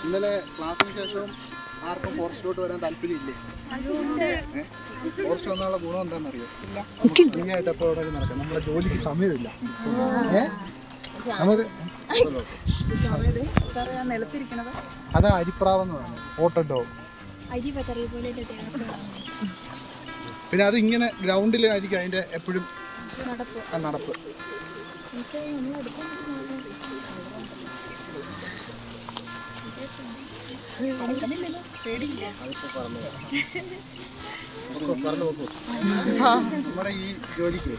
ഇന്നലെ ക്ലാസ്സിന് ശേഷം ആർക്കും ഫോറസ്റ്റിലോട്ട് വരാൻ താല്പര്യമില്ലേ? ഫോറസ്റ്റ് വന്നുള്ള ഗുണം എന്താണെന്നറിയോ? ഫ്രീ ആയിട്ട് എപ്പോൾ ഇവിടെ നടക്കാം. നമ്മുടെ ജോലിക്ക് സമയമില്ല. നമുക്ക് അതാ അരിപ്രാവെന്ന് പറയുന്നത്, ഓട്ടോ. പിന്നെ അത് ഇങ്ങനെ ഗ്രൗണ്ടിലായിരിക്കും അതിൻ്റെ എപ്പോഴും നടപ്പ്. നമ്മുടെ ഈ ജോലിക്ക്